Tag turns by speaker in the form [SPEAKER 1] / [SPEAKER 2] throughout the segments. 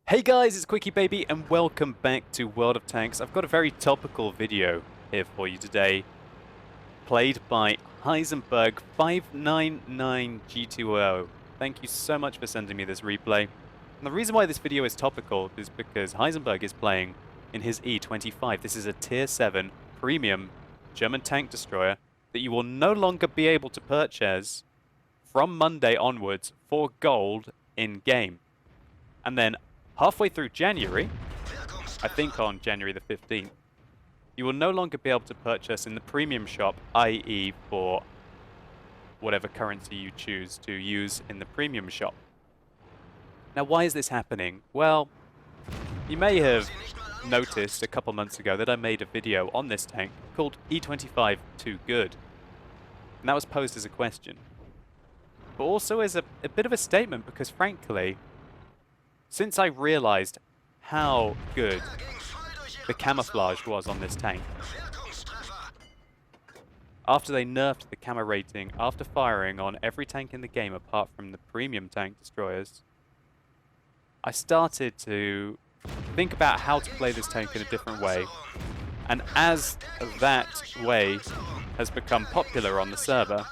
[SPEAKER 1] Hey guys, it's QuickyBaby and welcome back to World of Tanks. I've got a very topical video here for you today, played by Heisenberg 599G2O. Thank you so much for sending me this replay. And the reason why this video is topical is because Heisenberg is playing in his E-25. This is a Tier 7 premium German tank destroyer that you will no longer be able to purchase from Monday onwards for gold in-game. And then halfway through January, I think on January the 15th, you will no longer be able to purchase in the premium shop, i.e. for whatever currency you choose to use in the premium shop. Now, why is this happening? Well, you may have noticed a couple months ago that I made a video on this tank called E-25 Too Good. And that was posed as a question. But also as a bit of a statement because, frankly, since I realized how good the camouflage was on this tank, after they nerfed the camo rating, after firing on every tank in the game apart from the premium tank destroyers, I started to think about how to play this tank in a different way. And as that way has become popular on the server,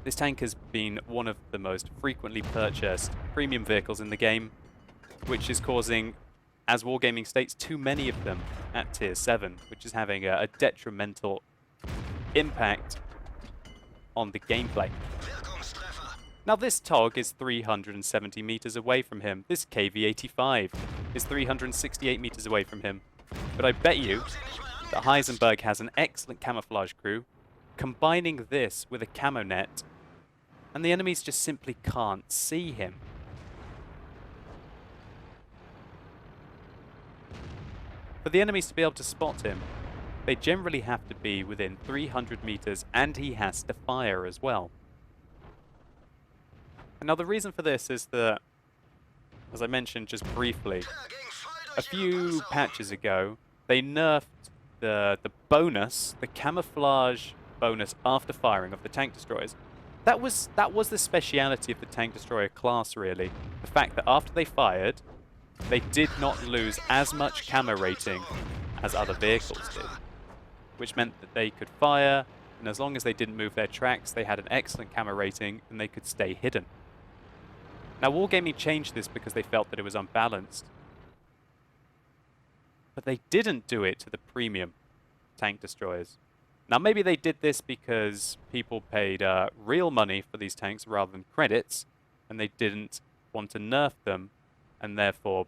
[SPEAKER 1] this tank has been one of the most frequently purchased premium vehicles in the game, which is causing, as Wargaming states, too many of them at Tier 7, which is having a detrimental impact on the gameplay. Now this TOG is 370 meters away from him. This KV-85 is 368 meters away from him. But I bet you that Heisenberg has an excellent camouflage crew, combining this with a camo net, and the enemies just simply can't see him. For the enemies to be able to spot him, they generally have to be within 300 meters, and he has to fire as well. And now the reason for this is that, as I mentioned just briefly, a few patches ago, they nerfed the bonus, the camouflage bonus after firing of the tank destroyers. That was the speciality of the tank destroyer class, really. The fact that after they fired, they did not lose as much camo rating as other vehicles did, which meant that they could fire, and as long as they didn't move their tracks, they had an excellent camo rating and they could stay hidden. Now, Wargaming changed this because they felt that it was unbalanced, but they didn't do it to the premium tank destroyers. Now, maybe they did this because people paid real money for these tanks rather than credits, and they didn't want to nerf them, and therefore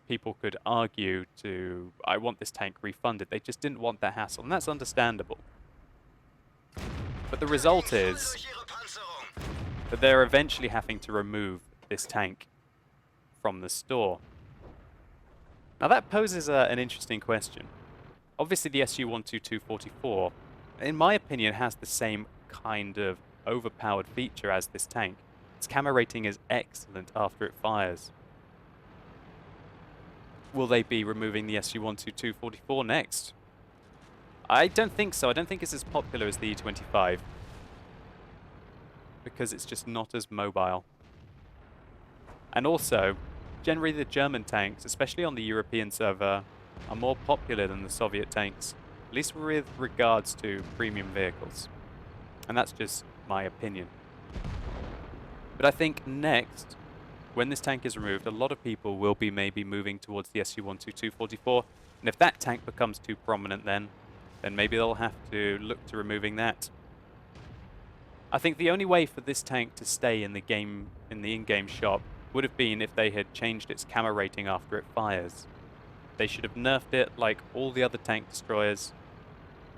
[SPEAKER 1] people could argue to, I want this tank refunded. They just didn't want that hassle, and that's understandable. But the result is that they're eventually having to remove this tank from the store. Now that poses an interesting question. Obviously the Su-122-44, in my opinion, has the same kind of overpowered feature as this tank. Its camo rating is excellent after it fires. Will they be removing the Su-122-44 next? I don't think so. I don't think it's as popular as the E-25, because it's just not as mobile. And also, generally the German tanks, especially on the European server, are more popular than the Soviet tanks, at least with regards to premium vehicles. And that's just my opinion. But I think next, when this tank is removed, a lot of people will be maybe moving towards the Su-122-44, and if that tank becomes too prominent then maybe they'll have to look to removing that. I think the only way for this tank to stay in the game, in the in-game shop, would have been if they had changed its camo rating after it fires. They should have nerfed it like all the other tank destroyers,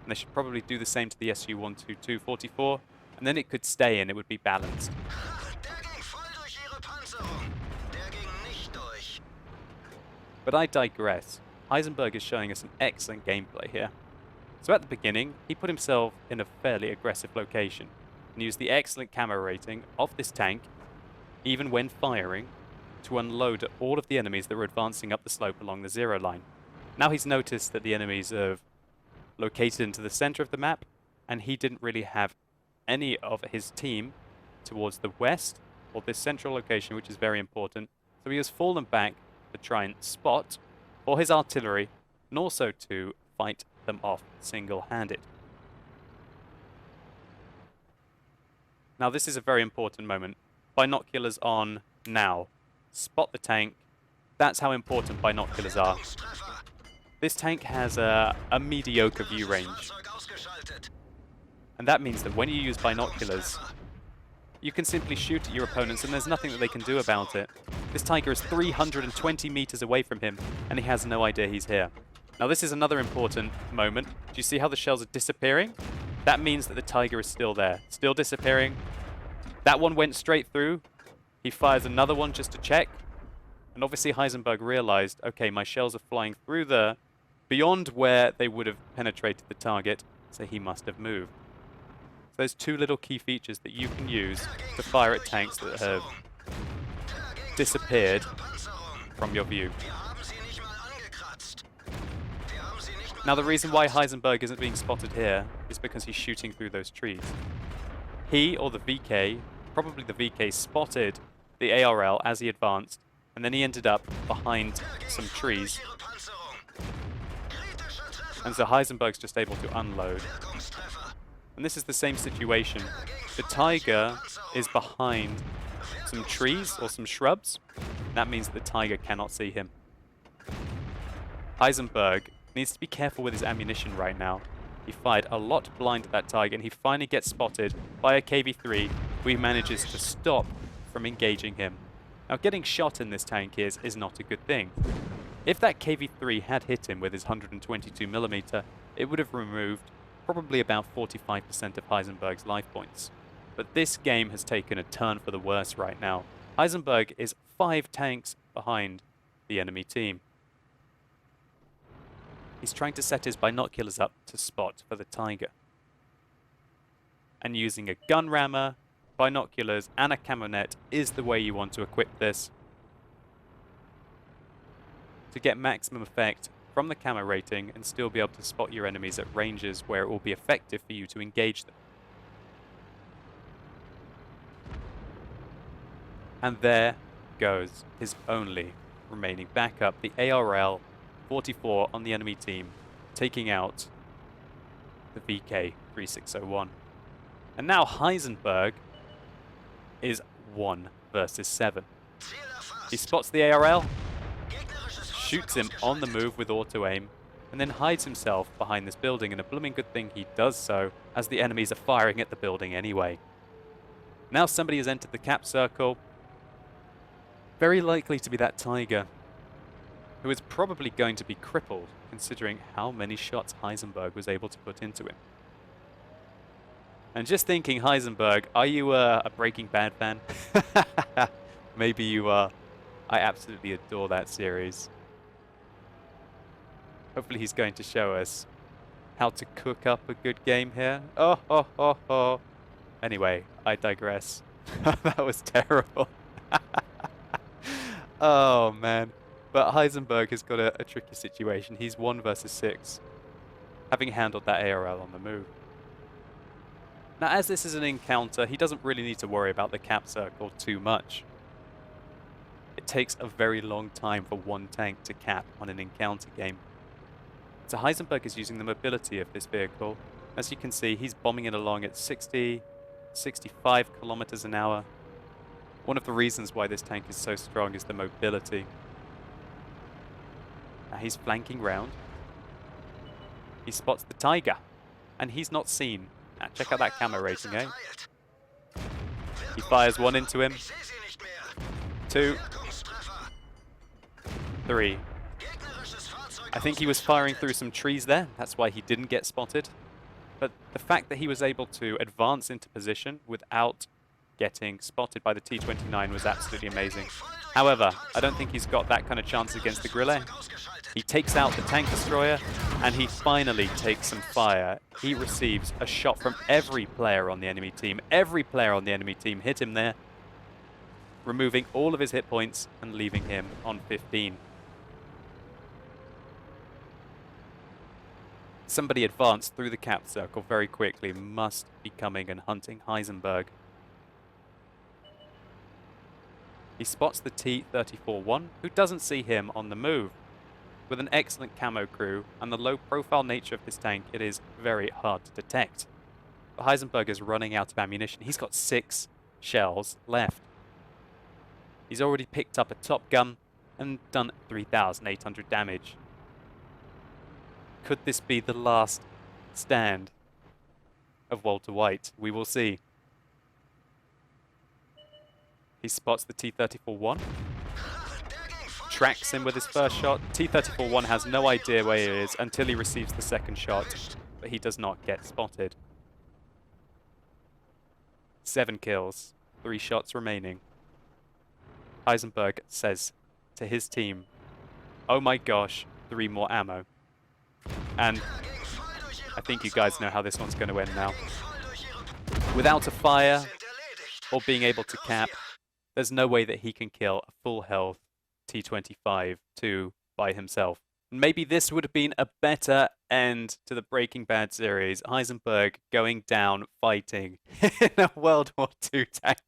[SPEAKER 1] and they should probably do the same to the Su-122-44, and then it could stay and it would be balanced. But I digress. Heisenberg is showing us an excellent gameplay here. So at the beginning, he put himself in a fairly aggressive location and used the excellent camo rating of this tank, even when firing, to unload all of the enemies that were advancing up the slope along the zero line. Now he's noticed that the enemies have located into the center of the map, and he didn't really have any of his team towards the west or this central location, which is very important. So he has fallen back to try and spot for his artillery and also to fight them off single-handed. Now this is a very important moment. Binoculars on now. Spot the tank. That's how important binoculars are. This tank has a mediocre view range. And that means that when you use binoculars, you can simply shoot at your opponents and there's nothing that they can do about it. This Tiger is 320 meters away from him and he has no idea he's here. Now this is another important moment. Do you see how the shells are disappearing? That means that the Tiger is still there, still disappearing. That one went straight through. He fires another one just to check. And obviously Heisenberg realized, okay, my shells are flying through the beyond where they would have penetrated the target, so he must have moved. So there's two little key features that you can use to fire at tanks that have disappeared from your view. Now the reason why Heisenberg isn't being spotted here is because he's shooting through those trees. He, or the VK, probably the VK, spotted the ARL as he advanced, and then he ended up behind some trees. And so Heisenberg's just able to unload. And this is the same situation. The Tiger is behind some trees or some shrubs. That means the Tiger cannot see him. Heisenberg needs to be careful with his ammunition right now. He fired a lot blind at that Tiger, and he finally gets spotted by a KV-3, who he manages to stop from engaging him. Now, getting shot in this tank is not a good thing. If that KV-3 had hit him with his 122mm, it would have removed probably about 45% of Heisenberg's life points. But this game has taken a turn for the worse right now. Heisenberg is 5 tanks behind the enemy team. He's trying to set his binoculars up to spot for the Tiger. And using a gun rammer, binoculars, and a camo net is the way you want to equip this to get maximum effect from the camo rating and still be able to spot your enemies at ranges where it will be effective for you to engage them. And there goes his only remaining backup, the ARL 44 on the enemy team, taking out the VK 3601. And now Heisenberg is 1 versus 7. He spots the ARL, shoots him on the move with auto-aim, and then hides himself behind this building, and a blooming good thing he does so, as the enemies are firing at the building anyway. Now somebody has entered the cap circle, very likely to be that Tiger, who is probably going to be crippled, considering how many shots Heisenberg was able to put into him. And just thinking, Heisenberg, are you a Breaking Bad fan? Maybe you are. I absolutely adore that series. Hopefully he's going to show us how to cook up a good game here. Oh, ho, ho, ho. Anyway, I digress. That was terrible. Oh, man. But Heisenberg has got a tricky situation. He's 1 versus 6, having handled that ARL on the move. Now, as this is an encounter, he doesn't really need to worry about the cap circle too much. It takes a very long time for one tank to cap on an encounter game. So Heisenberg is using the mobility of this vehicle. As you can see, he's bombing it along at 60, 65 kilometers an hour. One of the reasons why this tank is so strong is the mobility. Now he's flanking round. He spots the Tiger, and he's not seen. Now check out that camo rating, eh? He fires 1 into him. 2. 3. I think he was firing through some trees there. That's why he didn't get spotted. But the fact that he was able to advance into position without getting spotted by the T-29 was absolutely amazing. However, I don't think he's got that kind of chance against the Grille. He takes out the tank destroyer, and he finally takes some fire. He receives a shot from every player on the enemy team. Every player on the enemy team hit him there, removing all of his hit points and leaving him on 15. Somebody advanced through the cap circle very quickly, must be coming and hunting Heisenberg. He spots the T-34-1, who doesn't see him on the move. With an excellent camo crew and the low-profile nature of this tank, it is very hard to detect. But Heisenberg is running out of ammunition. He's got 6 shells left. He's already picked up a top gun and done 3,800 damage. Could this be the last stand of Walter White? We will see. He spots the T-34-1, tracks him with his first shot. T-34-1 has no idea where he is until he receives the second shot, but he does not get spotted. 7 kills, 3 shots remaining. Heisenberg says to his team, "Oh my gosh, 3 more ammo." And I think you guys know how this one's going to end now. Without a fire or being able to cap, there's no way that he can kill a full health T-25-2 by himself. Maybe this would have been a better end to the Breaking Bad series. Heisenberg going down fighting in a World War II tank.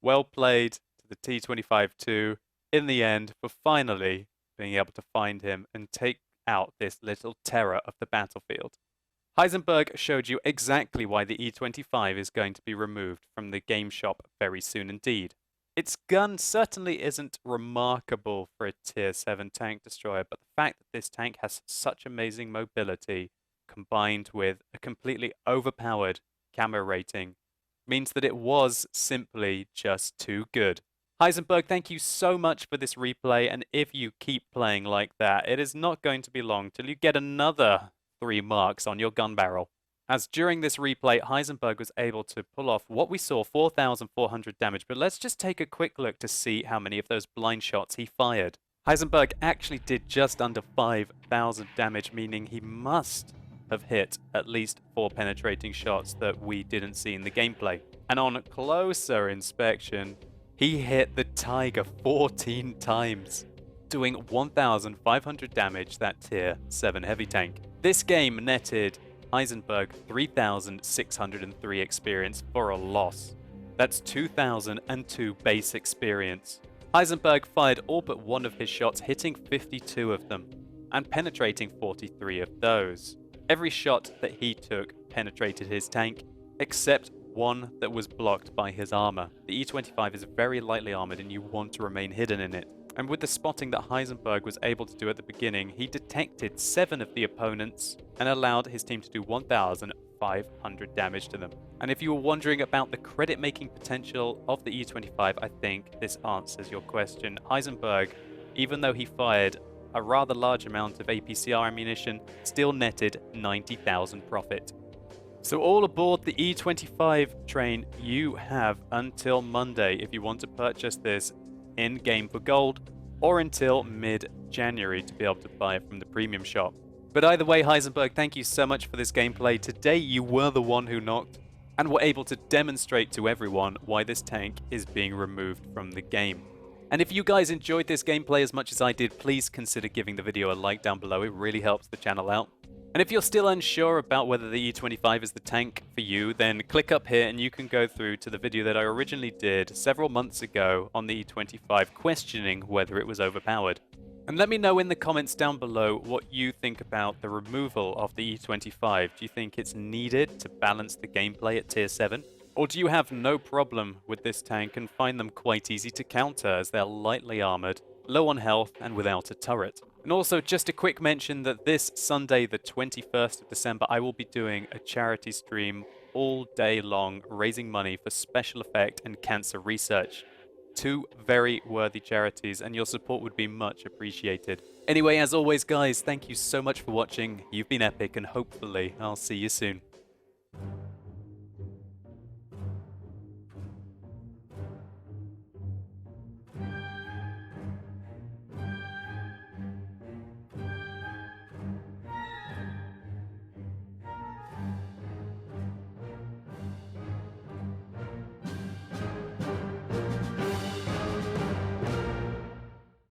[SPEAKER 1] Well played to the T-25-2 in the end for finally being able to find him and take out this little terror of the battlefield. Heisenberg showed you exactly why the E-25 is going to be removed from the game shop very soon indeed. Its gun certainly isn't remarkable for a Tier 7 tank destroyer, but the fact that this tank has such amazing mobility combined with a completely overpowered camo rating means that it was simply just too good. Heisenberg, thank you so much for this replay, and if you keep playing like that, it is not going to be long till you get another 3 marks on your gun barrel. As during this replay, Heisenberg was able to pull off what we saw, 4,400 damage, but let's just take a quick look to see how many of those blind shots he fired. Heisenberg actually did just under 5,000 damage, meaning he must have hit at least 4 penetrating shots that we didn't see in the gameplay. And on closer inspection, he hit the Tiger 14 times, doing 1,500 damage, that Tier 7 heavy tank. This game netted Heisenberg 3,603 experience for a loss. That's 2,002 base experience. Heisenberg fired all but one of his shots, hitting 52 of them, and penetrating 43 of those. Every shot that he took penetrated his tank, except one that was blocked by his armor. The E-25 is very lightly armored and you want to remain hidden in it. And with the spotting that Heisenberg was able to do at the beginning, he detected 7 of the opponents and allowed his team to do 1,500 damage to them. And if you were wondering about the credit-making potential of the E-25, I think this answers your question. Heisenberg, even though he fired a rather large amount of APCR ammunition, still netted 90,000 profit. So all aboard the E-25 train. You have until Monday if you want to purchase this in-game for gold, or until mid-January to be able to buy it from the premium shop. But either way, Heisenberg, thank you so much for this gameplay. Today you were the one who knocked and were able to demonstrate to everyone why this tank is being removed from the game. And if you guys enjoyed this gameplay as much as I did, please consider giving the video a like down below. It really helps the channel out. And if you're still unsure about whether the E-25 is the tank for you, then click up here and you can go through to the video that I originally did several months ago on the E-25, questioning whether it was overpowered. And let me know in the comments down below what you think about the removal of the E-25. Do you think it's needed to balance the gameplay at Tier 7? Or do you have no problem with this tank and find them quite easy to counter as they're lightly armored, low on health, and without a turret? And also, just a quick mention that this Sunday, the 21st of December, I will be doing a charity stream all day long, raising money for special effect and cancer research. 2 very worthy charities, and your support would be much appreciated. Anyway, as always, guys, thank you so much for watching. You've been epic, and hopefully I'll see you soon.